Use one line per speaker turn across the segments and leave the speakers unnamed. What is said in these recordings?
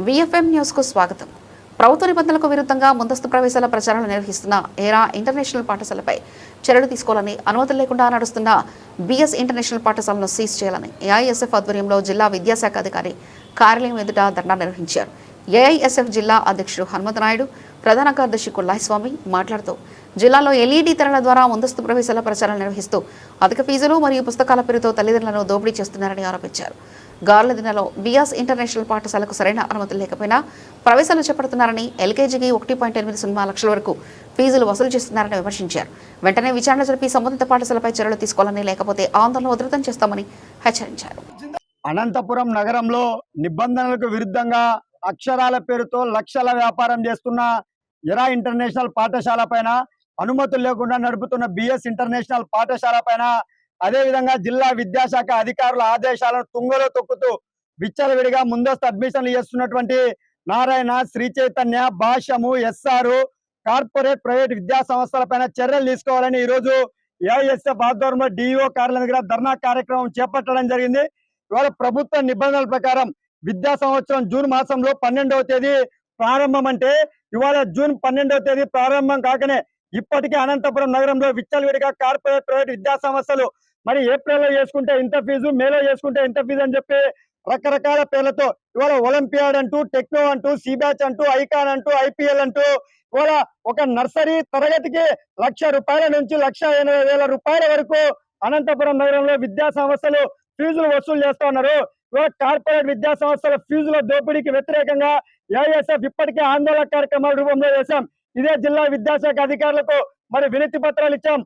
VFM news కు స్వాగతం. ప్రభుత్వ నిబంధనలకు విరుద్ధంగా ముందస్తు ప్రవేశాల ప్రచారాలు నిర్వహిస్తున్న ఏరా ఇంటర్నేషనల్ పాఠశాలపై చర్యలు తీసుకోవాలని, అనుమతులు లేకుండా నడుస్తున్న బిఎస్ ఇంటర్నేషనల్ పాఠశాలను సీజ్ చేయాలని ఏఐఎస్ఎఫ్ ఆధ్వర్యంలో జిల్లా విద్యాశాఖ అధికారి కార్యాలయం ఎదుట ధర్నా నిర్వహించారు. ఏఐఎస్ఎఫ్ జిల్లా అధ్యక్షుడు హనుమంతనాయుడు, ప్రధాన కార్యదర్శి కుల్లాయిస్వామి మాట్లాడుతూ జిల్లాలో ఎల్ఈడి తెరల ద్వారా ముందస్తు ప్రవేశాల ప్రచారాలు నిర్వహిస్తూ అధిక ఫీజులు మరియు పుస్తకాల పేరుతో తల్లిదండ్రులను దోపిడీ చేస్తున్నారని ఆరోపించారు. గార్ల దినలో బియాస్ ఇంటర్నేషనల్ పాఠశాలకు సరైన అనుమతులు లేకపోయినా ప్రవేశాలు చేపడుతున్నారని, ఎల్కేజీకి 1.80 లక్షల వరకు ఫీజులు వసూలు చేస్తున్నారని విమర్శించారు. వెంటనే విచారణ జరిపి సంబంధిత పాఠశాలపై చర్యలు తీసుకోవాలని, లేకపోతే ఆందోళన ఉధృతం చేస్తామని హెచ్చరించారు.
అనంతపురం నగరంలో నిబంధనలకు విరుద్ధంగా అక్షరాల పేరుతో లక్షల వ్యాపారం చేస్తున్న ఎరా ఇంటర్నేషనల్ పాఠశాల పైన, అనుమతులు లేకుండా నడుపుతున్న బిఎస్ ఇంటర్నేషనల్ పాఠశాల పైన, అదేవిధంగా జిల్లా విద్యాశాఖ అధికారుల ఆదేశాలను తుంగలో తొక్కుతూ విచ్చలవిడిగా ముందస్తు అడ్మిషన్లు చేస్తున్నటువంటి నారాయణ, శ్రీ చైతన్య, భాష్యము, ఎస్ఆర్ కార్పొరేట్ ప్రైవేట్ విద్యా సంస్థల పైన చర్యలు తీసుకోవాలని ఈరోజు ఏఐఎస్ఎఫ్ ఆధ్వర్యంలో డిఈఓ కార్యాలయం దగ్గర ధర్నా కార్యక్రమం చేపట్టడం జరిగింది. ఇవాళ ప్రభుత్వ నిబంధనల ప్రకారం విద్యా సంవత్సరం జూన్ మాసంలో 12వ తేదీ ప్రారంభం అంటే, ఇవాళ జూన్ 12వ తేదీ ప్రారంభం కాకనే ఇప్పటికే అనంతపురం నగరంలో విచ్చలవిడిగా కార్పొరేట్ ప్రైవేట్ విద్యా సంస్థలు మరి ఏప్రిల్లో చేసుకుంటే ఇంత ఫీజు, మేలో చేసుకుంటే ఇంత ఫీజు అని చెప్పి రకరకాల పేర్లతో ఇవాళ ఒలింపియాడ్ అంటూ, టెక్నో అంటూ, సిబ్యాచ్ అంటూ, ఐకాన్ అంటూ, ఐపీఎల్ అంటూ ఇవాళ ఒక నర్సరీ తరగతికి ₹1,00,000 నుంచి ₹1,80,000 వరకు అనంతపురం నగరంలో విద్యా సంస్థలు ఫీజులు వసూలు చేస్తా ఉన్నారు. ఇవాళ కార్పొరేట్ విద్యా సంస్థల ఫీజుల దోపిడీకి వ్యతిరేకంగా ఏఐఎస్ఎఫ్ ఇప్పటికే ఆందోళన కార్యక్రమాల రూపంలో చేశాం. ఇదే జిల్లా విద్యాశాఖ అధికారులకు మరి వినతి పత్రాలు ఇచ్చాం.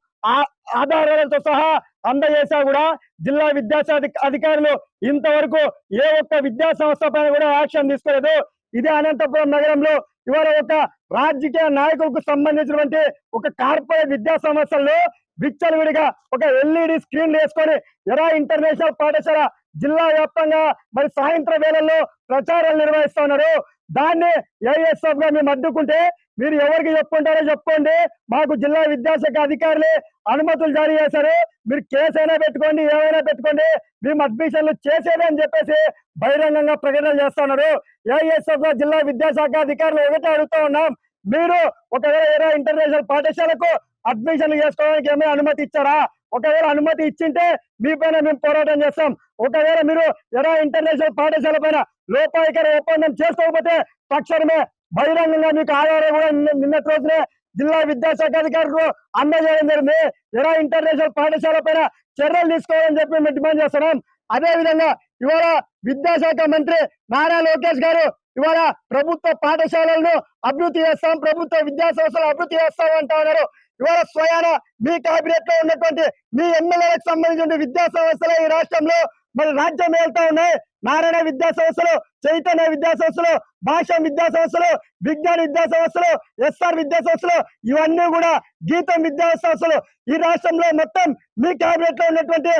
ఆధారాలతో సహా అందజేసా కూడా జిల్లా విద్యాశాఖ అధికారులు ఇంతవరకు ఏ ఒక్క విద్యా సంస్థ పైన కూడా యాక్షన్ తీసుకోలేదు. ఇదే అనంతపురం నగరంలో ఇవాళ ఒక రాజకీయ నాయకులకు సంబంధించినటువంటి ఒక కార్పొరేట్ విద్యా సంస్థల్లో విచ్చలవిడిగా ఒక ఎల్ఈడి స్క్రీన్ వేసుకొని ఎరా ఇంటర్నేషనల్ పాఠశాల జిల్లా వ్యాప్తంగా మరి సాయంత్రం వేళల్లో ప్రచారాలు నిర్వహిస్తా ఉన్నారు. దాన్ని ఏఐఎస్ఎఫ్ గా మేము అడ్డుకుంటే మీరు ఎవరికి చెప్పుకుంటారో చెప్పుకోండి, మాకు జిల్లా విద్యాశాఖ అధికారులే అనుమతులు జారీ చేశారు, మీరు కేసు అయినా పెట్టుకోండి, ఏమైనా పెట్టుకోండి, మేము అడ్మిషన్లు చేసేది అని చెప్పేసి బహిరంగంగా ప్రకటన చేస్తున్నారు. ఏఐఎస్ఎఫ్ గా జిల్లా విద్యాశాఖ అధికారులు ఒకటే అడుగుతా ఉన్నాం, మీరు ఒకవేళ ఏరా ఇంటర్నేషనల్ పాఠశాలకు అడ్మిషన్లు చేసుకోవడానికి ఏమైనా అనుమతి ఇచ్చారా? ఒకవేళ అనుమతి ఇచ్చింటే మీ పైన మేము పోరాటం చేస్తాం. ఒకవేళ మీరు ఎరా ఇంటర్నేషనల్ పాఠశాల పైన లోపాయికర ఒప్పందం చేసుకోకపోతే తక్షణమే బహిరంగంగా మీకు ఆధారం కూడా నిన్నటి రోజునే జిల్లా విద్యాశాఖ అధికారులకు అందజేయడం జరిగింది. ఎరా ఇంటర్నేషనల్ పాఠశాల పైన చర్యలు తీసుకోవాలని చెప్పి మేము డిమాండ్ చేస్తున్నాం. అదే విధంగా ఇవాళ విద్యాశాఖ మంత్రి నారా లోకేష్ గారు ఇవాళ ప్రభుత్వ పాఠశాలలను అభివృద్ధి చేస్తాం, ప్రభుత్వ విద్యా సంస్థలు అభివృద్ధి చేస్తాం అంటా ఉన్నారు. ఇవాళ స్వయాన మీ కేబినెట్ లో ఉన్నటువంటి మీ ఎమ్మెల్యేలకు సంబంధించిన విద్యా సంస్థలు ఈ రాష్ట్రంలో మరి రాజ్యం వెళ్తా ఉన్నాయి. నారాయణ విద్యా సంస్థలు, చైతన్య విద్యా సంస్థలు, భాషం విద్యా సంస్థలు, విజ్ఞాన విద్యా సంస్థలు, ఎస్ఆర్ విద్యా సంస్థలు, ఇవన్నీ కూడా గీతం విద్యా సంస్థలు. ఈ రాష్ట్రంలో మొత్తం మీ కేబినెట్ లో ఉన్నటువంటి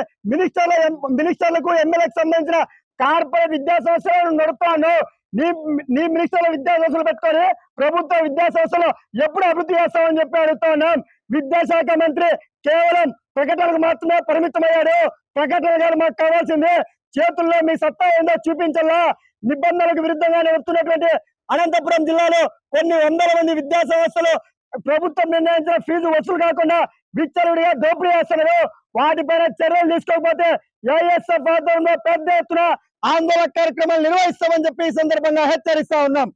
మినిస్టర్లకు ఎమ్మెల్యేలకు సంబంధించిన కార్పొరేట్ విద్యా సంస్థలను నడుపుతాను. నీ మినిస్టర్ల విద్యా సంస్థలు పెట్టుకొని ప్రభుత్వ విద్యా సంస్థలు ఎప్పుడు అభివృద్ధి చేస్తామని చెప్పి అడుగుతా ఉన్నాం. విద్యాశాఖ మంత్రి కేవలం ప్రకటనకు మాత్రమే పరిమితమయ్యాడు. ప్రకటన గారు మాకు కావాల్సింది చేతుల్లో మీ సత్తా ఏందో చూపించాలా. నిబంధనలకు విరుద్ధంగా నడుపుతున్నటువంటి అనంతపురం జిల్లాలో కొన్ని వందల మంది విద్యా సంస్థలు ప్రభుత్వం నిర్ణయించిన ఫీజు వసూలు కాకుండా విచ్చలవిడిగా దోపిడీ చేస్తున్నారు. వాటిపైన చర్యలు తీసుకోకపోతే ఏఐఎస్ఎఫ్ ఆధ్వర్యంలో పెద్ద ఎత్తున ఆందోళన కార్యక్రమాలు నిర్వహిస్తామని చెప్పి ఈ సందర్భంగా హెచ్చరిస్తా ఉన్నాం.